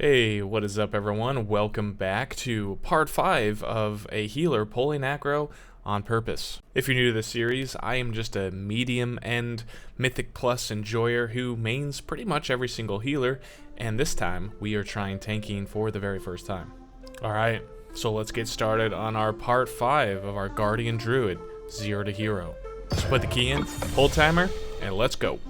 Hey, what is up everyone? Welcome back to part 5 of a healer pulling aggro on purpose. If you're new to this series, I am just a medium-end Mythic Plus enjoyer who mains pretty much every single healer, and this time we are trying tanking for the very first time. Alright, so let's get started on our part 5 of our Guardian Druid, 0 to hero. Let's put the key in, pull timer, and let's go.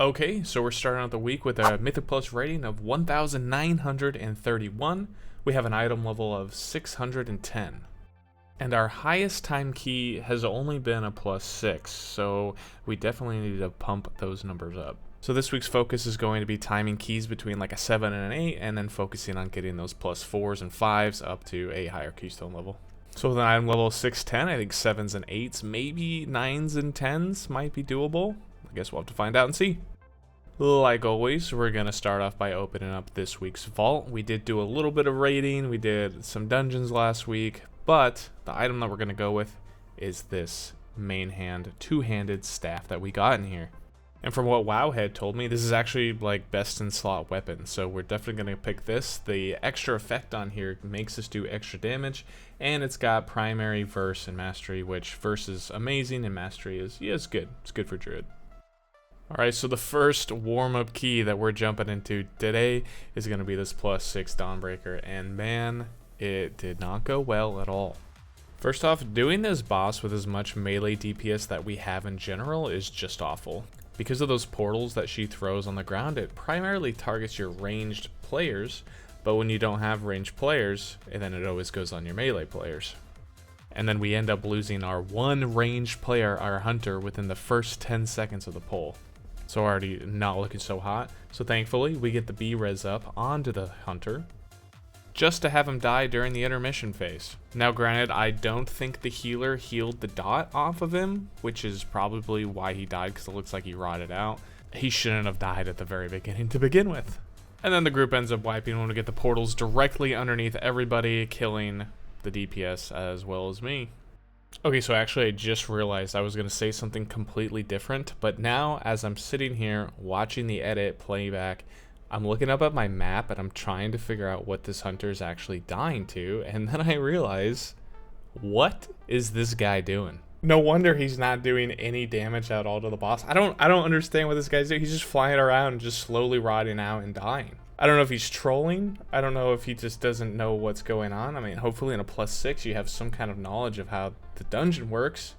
Okay, so we're starting out the week with a Mythic Plus rating of 1,931. We have an item level of 610. And our highest time key has only been a +6, so we definitely need to pump those numbers up. So this week's focus is going to be timing keys between like a 7 and an 8, and then focusing on getting those +4s and 5s up to a higher keystone level. So with an item level of 610, I think 7s and 8s, maybe 9s and 10s might be doable. I guess we'll have to find out and see. Like always, we're going to start off by opening up this week's vault. We did do a little bit of raiding, we did some dungeons last week, but the item that we're going to go with is this main hand, two-handed staff that we got in here. And from what Wowhead told me, this is actually like best in slot weapon, so we're definitely going to pick this. The extra effect on here makes us do extra damage, and it's got primary, verse, and mastery, which verse is amazing and mastery is, yeah, it's good. It's good for Druid. Alright, so the first warm-up key that we're jumping into today is going to be this +6 Dawnbreaker, and man, it did not go well at all. First off, doing this boss with as much melee DPS that we have in general is just awful. Because of those portals that she throws on the ground, it primarily targets your ranged players, but when you don't have ranged players, then it always goes on your melee players. And then we end up losing our one ranged player, our hunter, within the first 10 seconds of the pull. So already not looking so hot. So thankfully we get the B-res up onto the hunter just to have him die during the intermission phase. Now granted, I don't think the healer healed the dot off of him, which is probably why he died, because it looks like he rotted out. He shouldn't have died at the very beginning to begin with. And then the group ends up wiping when we get the portals directly underneath everybody, killing the DPS as well as me. Okay, so actually I just realized I was going to say something completely different, but now as I'm sitting here watching the edit playback, I'm looking up at my map and I'm trying to figure out what this hunter is actually dying to, and then I realize, what is this guy doing? No wonder he's not doing any damage at all to the boss. I don't understand what this guy's doing. He's just flying around, just slowly rotting out and dying. I don't know if he's trolling. I don't know if he just doesn't know what's going on. I mean, hopefully in a +6 you have some kind of knowledge of how the dungeon works.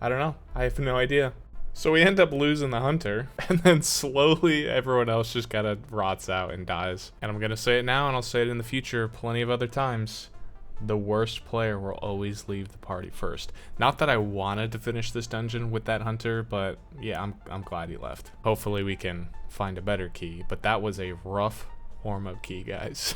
I don't know. I have no idea. So we end up losing the hunter, and then slowly everyone else just kind of rots out and dies. And I'm going to say it now, and I'll say it in the future plenty of other times. The worst player will always leave the party first. Not that I wanted to finish this dungeon with that hunter, but yeah, I'm glad he left. Hopefully we can find a better key, but that was a rough warm-up key, guys.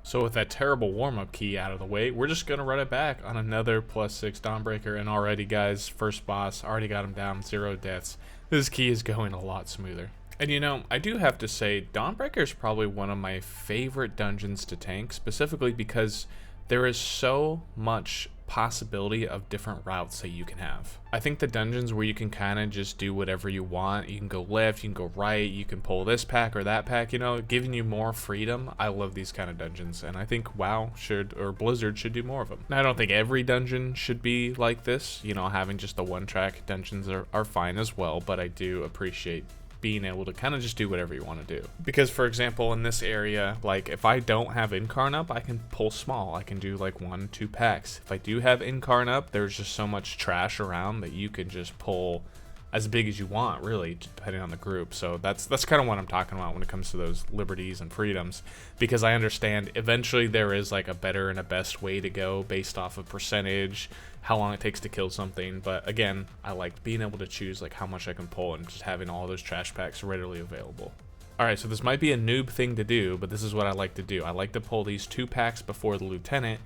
So with that terrible warm-up key out of the way, we're just going to run it back on another +6 Dawnbreaker, and already, guys, first boss, already got him down, 0 deaths. This key is going a lot smoother. And you know, I do have to say, Dawnbreaker is probably one of my favorite dungeons to tank, specifically because there is so much possibility of different routes that you can have. I think the dungeons where you can kind of just do whatever you want, you can go left, you can go right, you can pull this pack or that pack, you know, giving you more freedom. I love these kind of dungeons, and I think WoW should, or Blizzard should do more of them. Now, I don't think every dungeon should be like this, you know, having just the one-track dungeons are fine as well, but I do appreciate being able to kind of just do whatever you want to do. Because for example, in this area, like if I don't have Incarn up, I can pull small. I can do like 1-2 packs. If I do have Incarn up, there's just so much trash around that you can just pull as big as you want, really, depending on the group. So that's kind of what I'm talking about when it comes to those liberties and freedoms, because I understand eventually there is like a better and a best way to go based off of percentage, how long it takes to kill something. But again, I like being able to choose like how much I can pull and just having all those trash packs readily available. Alright, so this might be a noob thing to do, but this is what I like to do. I like to pull these 2 packs before the lieutenant,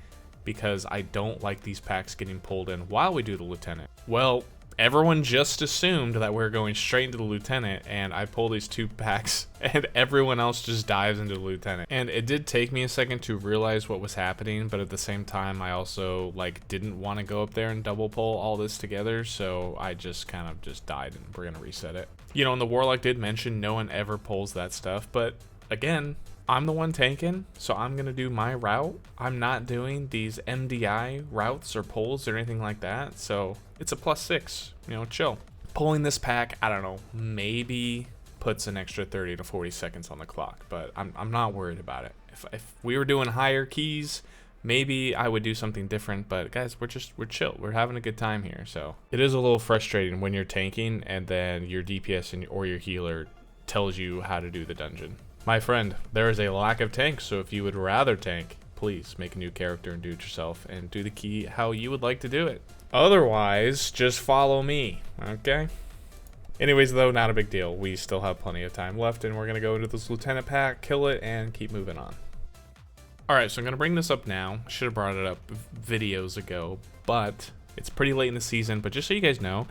because I don't like these packs getting pulled in while we do the lieutenant. Well, everyone just assumed that we're going straight into the lieutenant, and I pull these 2 packs and everyone else just dives into the lieutenant. And it did take me a second to realize what was happening, but at the same time I also like didn't want to go up there and double pull all this together, so I just kind of just died, and we're gonna reset it. You know, and the Warlock did mention no one ever pulls that stuff, but again, I'm the one tanking, so I'm gonna do my route. I'm not doing these MDI routes or pulls or anything like that, so it's a +6, you know, chill. Pulling this pack, I don't know, maybe puts an extra 30 to 40 seconds on the clock, but I'm not worried about it. If we were doing higher keys, maybe I would do something different, but guys, we're chill. We're having a good time here, so. It is a little frustrating when you're tanking and then your DPS or your healer tells you how to do the dungeon. My friend, there is a lack of tanks, so if you would rather tank, please make a new character and do it yourself and do the key how you would like to do it. Otherwise, just follow me, okay? Anyways, though, not a big deal. We still have plenty of time left, and we're going to go into this lieutenant pack, kill it, and keep moving on. Alright, so I'm going to bring this up now. Should have brought it up videos ago, but it's pretty late in the season. But just so you guys know,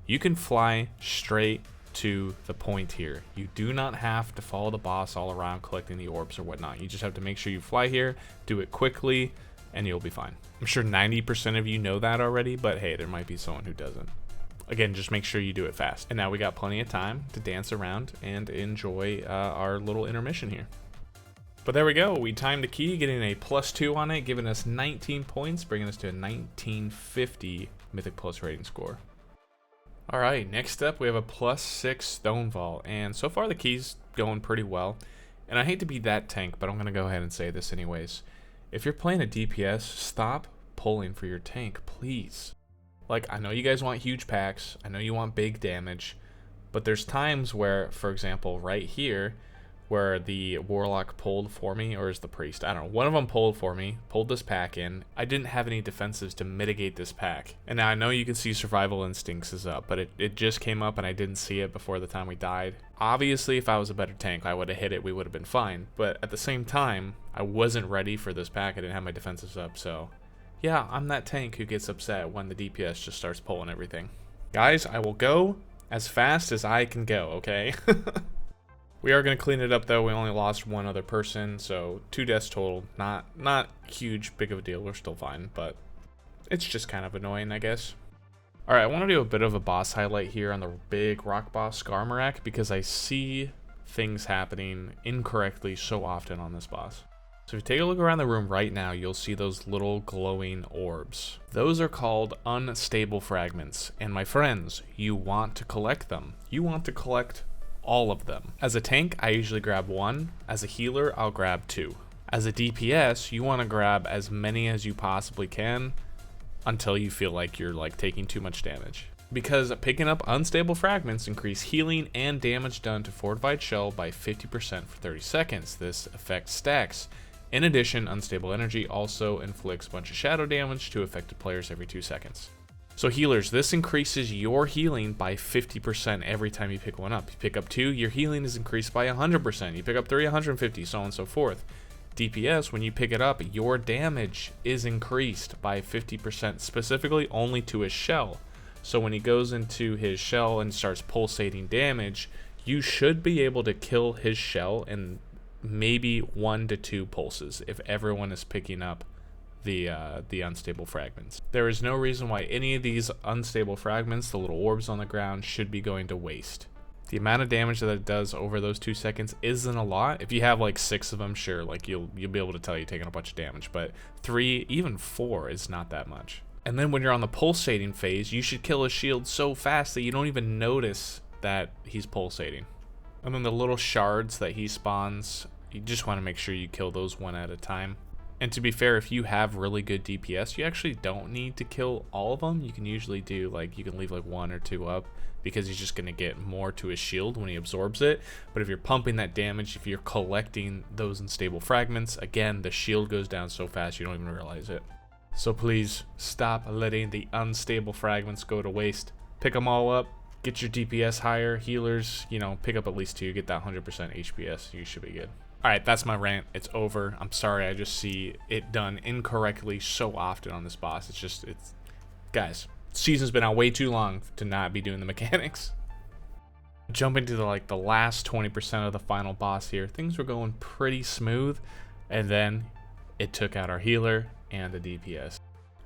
you can fly straight to the point here. You do not have to follow the boss all around collecting the orbs or whatnot. You just have to make sure you fly here, do it quickly, and you'll be fine. I'm sure 90% of you know that already, but hey, there might be someone who doesn't. Again, just make sure you do it fast. And now we got plenty of time to dance around and enjoy our little intermission here. But there we go. We timed the key, getting a +2 on it, giving us 19 points, bringing us to a 1950 Mythic Plus rating score. Alright, next up we have a +6 Stonevault, and so far the key's going pretty well. And I hate to be that tank, but I'm going to go ahead and say this anyways. If you're playing a DPS, stop pulling for your tank, please. Like, I know you guys want huge packs, I know you want big damage, but there's times where, for example, right here, where the Warlock pulled for me, or is the Priest, I don't know, one of them pulled for me, pulled this pack in. I didn't have any defensives to mitigate this pack. And now I know you can see Survival Instincts is up, but it just came up and I didn't see it before the time we died. Obviously, if I was a better tank, I would have hit it, we would have been fine. But at the same time, I wasn't ready for this pack, I didn't have my defensives up, so yeah, I'm that tank who gets upset when the DPS just starts pulling everything. Guys, I will go as fast as I can go, okay? We are going to clean it up, though. We only lost one other person, so 2 deaths total. Not huge, big of a deal. We're still fine, but it's just kind of annoying, I guess. Alright, I want to do a bit of a boss highlight here on the big rock boss Skarmorak, because I see things happening incorrectly so often on this boss. So if you take a look around the room right now, you'll see those little glowing orbs. Those are called unstable fragments, and my friends, you want to collect them. You want to collect all of them. As a tank, I usually grab 1. As a healer, I'll grab 2. As a DPS, you want to grab as many as you possibly can until you feel like you're like taking too much damage. Because picking up unstable fragments increase healing and damage done to fortified shell by 50% for 30 seconds. This effect stacks. In addition, unstable energy also inflicts a bunch of shadow damage to affected players every 2 seconds. So healers, this increases your healing by 50% every time you pick one up. You pick up 2, your healing is increased by 100%. You pick up 3, 150, so on and so forth. DPS, when you pick it up, your damage is increased by 50%, specifically only to his shell. So when he goes into his shell and starts pulsating damage, you should be able to kill his shell in maybe 1 to 2 pulses if everyone is picking up the unstable fragments. There is no reason why any of these unstable fragments, the little orbs on the ground, should be going to waste. The amount of damage that it does over those 2 seconds isn't a lot. If you have like 6 of them, sure, like you'll be able to tell you're taking a bunch of damage, but 3, even 4 is not that much. And then when you're on the pulsating phase, you should kill his shield so fast that you don't even notice that he's pulsating. And then the little shards that he spawns, you just want to make sure you kill those one at a time. And to be fair, if you have really good DPS, you actually don't need to kill all of them. You can usually do, like, you can leave like 1 or 2 up because he's just going to get more to his shield when he absorbs it. But if you're pumping that damage, if you're collecting those unstable fragments, again, the shield goes down so fast you don't even realize it. So please stop letting the unstable fragments go to waste. Pick them all up, get your DPS higher. Healers, you know, pick up at least 2, get that 100% HPS, you should be good. Alright, that's my rant. It's over. I'm sorry, I just see it done incorrectly so often on this boss. Guys, Season's been out way too long to not be doing the mechanics. Jumping to the last 20% of the final boss here, things were going pretty smooth, and then it took out our healer and the DPS.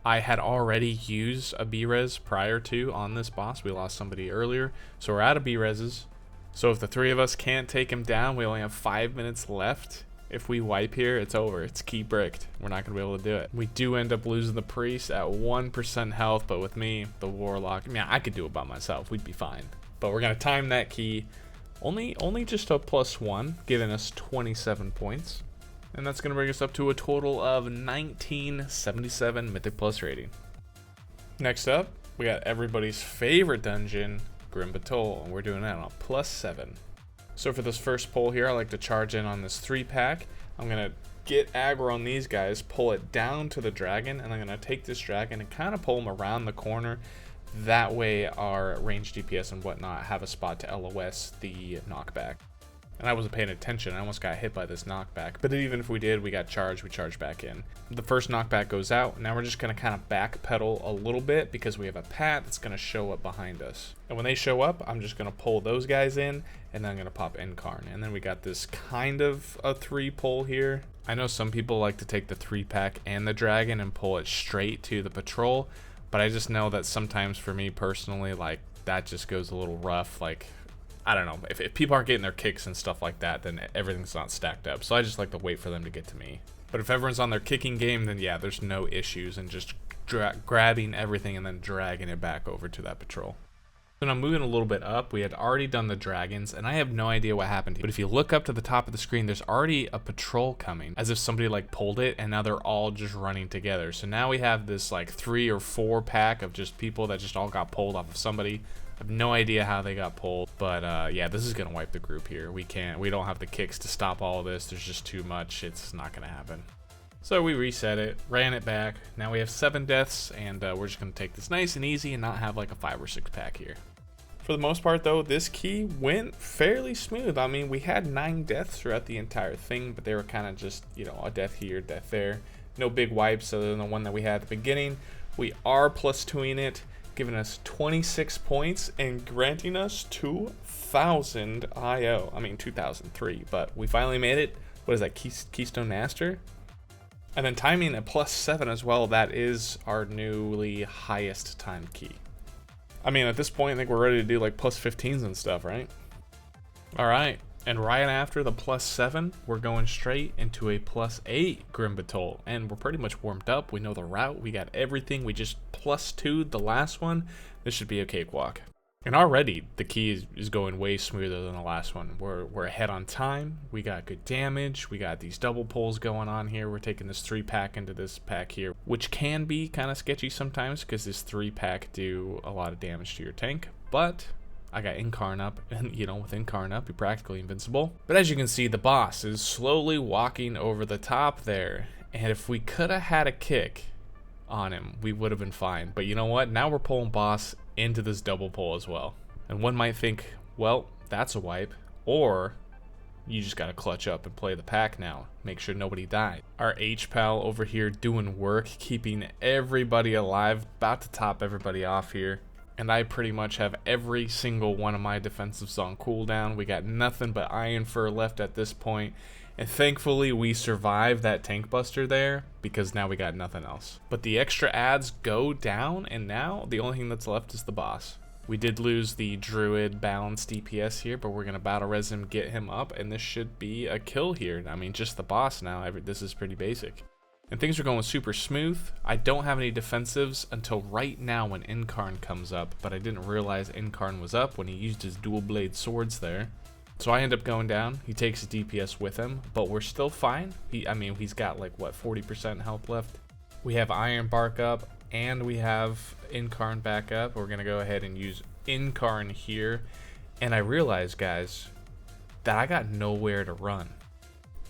I had already used a B-res prior to on this boss. We lost somebody earlier, so we're out of B-reses. So if the three of us can't take him down, we only have 5 minutes left. If we wipe here, it's over. It's key bricked. We're not going to be able to do it. We do end up losing the priest at 1% health, but with me, the warlock, I mean, I could do it by myself. We'd be fine. But we're going to time that key. Only just a +1, giving us 27 points. And that's going to bring us up to a total of 1977 Mythic Plus rating. Next up, we got everybody's favorite dungeon, Grim Batol, and we're doing that on a +7. So for this first pull here, I like to charge in on this 3-pack. I'm going to get aggro on these guys, pull it down to the dragon, and I'm going to take this dragon and kind of pull him around the corner. That way our range DPS and whatnot have a spot to LOS the knockback. And I wasn't paying attention. I almost got hit by this knockback. But even if we did, we got charged. We charged back in. The first knockback goes out. Now we're just going to kind of backpedal a little bit because we have a pat that's going to show up behind us. And when they show up, I'm just going to pull those guys in, and then I'm going to pop Incarn. And then we got this kind of a 3-pull here. I know some people like to take the 3-pack and the dragon and pull it straight to the patrol. But I just know that sometimes for me personally, like, that just goes a little rough. Like, I don't know, if people aren't getting their kicks and stuff like that, then everything's not stacked up. So I just like to wait for them to get to me. But if everyone's on their kicking game, then yeah, there's no issues, and just grabbing everything and then dragging it back over to that patrol. So now moving a little bit up, we had already done the dragons, and I have no idea what happened here. But if you look up to the top of the screen, there's already a patrol coming, as if somebody like pulled it, and now they're all just running together. So now we have this like 3 or 4 pack of just people that just all got pulled off of somebody. I have no idea how they got pulled, but yeah, this is gonna wipe the group here. We don't have the kicks to stop all of this. There's just too much. It's not gonna happen. So we reset it, ran it back. Now we have 7 deaths, and we're just gonna take this nice and easy and not have like a 5 or 6 pack here. For the most part though, this key went fairly smooth. I mean, we had 9 deaths throughout the entire thing, but they were kind of just, you know, a death here, death there. No big wipes other than the one that we had at the beginning. We are +2ing it, giving us 26 points and granting us 2,000 IO. I mean 2,003, but we finally made it. What is that, Keystone Master? And then timing at +7 as well. That is our newly highest time key. I mean, at this point, I think we're ready to do like +15s and stuff, right? All right, and right after the +7, we're going straight into a +8 Grim Batol, and we're pretty much warmed up. We know the route, we got everything. We just +2'd the last one. This should be a cakewalk. And already the key is going way smoother than the last one. We're ahead on time. We got good damage. We got these double pulls going on here. We're taking this 3-pack into this pack here, which can be kind of sketchy sometimes because this 3-pack do a lot of damage to your tank. But I got Incarn up, and you know, with Incarn up, you're practically invincible. But as you can see, the boss is slowly walking over the top there. And if we could have had a kick on him, we would have been fine. But you know what? Now we're pulling boss into this double pull as well. And one might think, well, that's a wipe. Or you just gotta clutch up and play the pack now. Make sure nobody dies. Our H-Pal over here doing work, keeping everybody alive, about to top everybody off here. And I pretty much have every single one of my defensives on cooldown. We got nothing but Iron Fur left at this point. And thankfully we survived that tank buster there, because now we got nothing else. But the extra adds go down, and now the only thing that's left is the boss. We did lose the Druid balanced DPS here, but we're going to battle res him, get him up, and this should be a kill here. I mean, just the boss now. This is pretty basic. And things are going super smooth. I don't have any defensives until right now when Incarn comes up, but I didn't realize Incarn was up when he used his dual blade swords there. So I end up going down. He takes his DPS with him, but we're still fine. I mean, he's got like, what, 40% health left. We have Iron Bark up, and we have Incarn back up. We're going to go ahead and use Incarn here. And I realize, guys, that I got nowhere to run.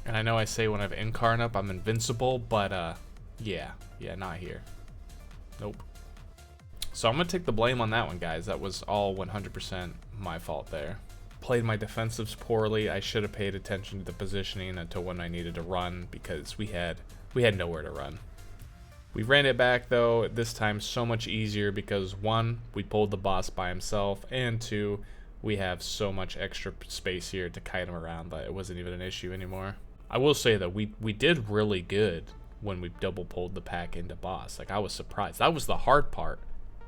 And I know I say when I have Incarn up, I'm invincible, but yeah, not here. Nope. So I'm going to take the blame on that one, guys. That was all 100% my fault there. Played my defensives poorly. I should have paid attention to the positioning until when I needed to run, because we had nowhere to run. We ran it back though, this time so much easier because 1, we pulled the boss by himself, and 2, we have so much extra space here to kite him around that it wasn't even an issue anymore. I will say that we did really good when we double pulled the pack into boss. Like, I was surprised. That was the hard part,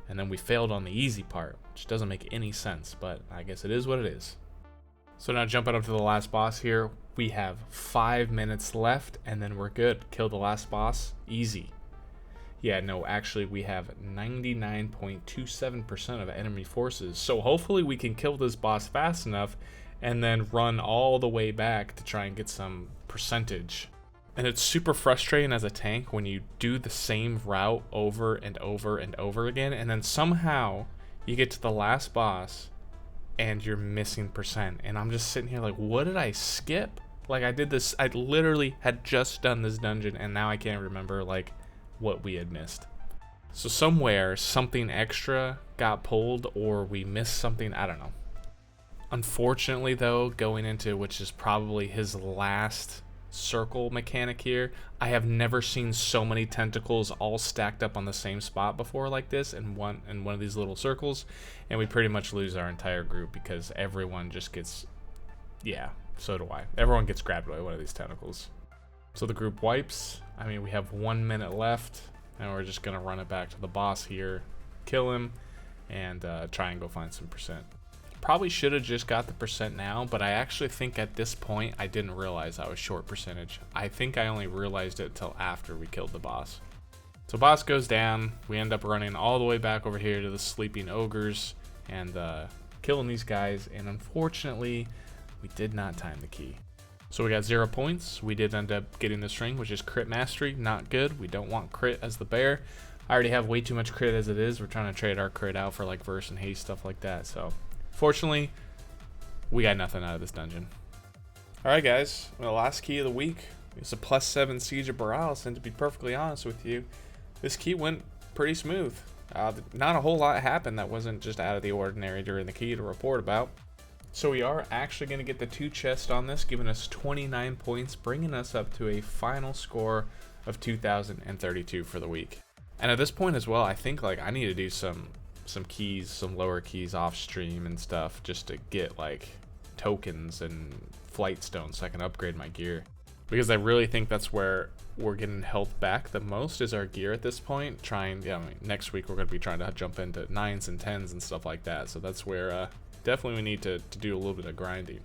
and then we failed on the easy part, which doesn't make any sense, but I guess it is what it is. So now jumping up to the last boss here, we have 5 minutes left, and then we're good. Kill the last boss, easy. Yeah, no, actually we have 99.27% of enemy forces. So hopefully we can kill this boss fast enough and then run all the way back to try and get some percentage. And it's super frustrating as a tank when you do the same route over and over and over again, and then somehow you get to the last boss and you're missing percent. And I'm just sitting here like, what did I skip? Like, I did this, I literally had just done this dungeon and now I can't remember like what we had missed. So somewhere something extra got pulled, or we missed something, I don't know. Unfortunately though, going into which is probably his last circle mechanic here, I have never seen so many tentacles all stacked up on the same spot before like this in one of these little circles, and we pretty much lose our entire group because everyone just gets, yeah, so do I. Everyone gets grabbed by one of these tentacles. So the group wipes. I mean, we have 1 minute left, and we're just gonna run it back to the boss here, kill him, and try and go find some percent. Probably should have just got the percent now, but I actually think at this point I didn't realize I was short percentage. I think I only realized it until after we killed the boss. So boss goes down, we end up running all the way back over here to the sleeping ogres and killing these guys, and unfortunately we did not time the key. So we got 0 points. We did end up getting this ring, which is crit mastery. Not good. We don't want crit as the bear. I already have way too much crit as it is. We're trying to trade our crit out for like verse and haste, stuff like that. So fortunately, we got nothing out of this dungeon. Alright guys, well, the last key of the week is a +7 Siege of Boralus, and to be perfectly honest with you, this key went pretty smooth. Not a whole lot happened that wasn't just out of the ordinary during the key to report about. So we are actually going to get the 2 chests on this, giving us 29 points, bringing us up to a final score of 2,032 for the week. And at this point as well, I think like I need to do some keys, some lower keys off stream and stuff, just to get like tokens and flight stones so I can upgrade my gear. Because I really think that's where we're getting health back the most, is our gear at this point. Next week we're going to be trying to jump into 9s and 10s and stuff like that. So that's where definitely we need to do a little bit of grinding.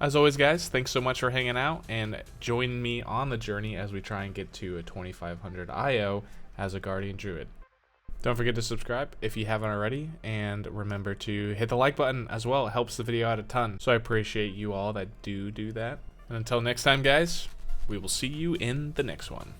As always guys, thanks so much for hanging out and joining me on the journey as we try and get to a 2500 IO as a Guardian Druid. Don't forget to subscribe if you haven't already, and remember to hit the like button as well. It helps the video out a ton, so I appreciate you all that do that. And until next time guys, we will see you in the next one.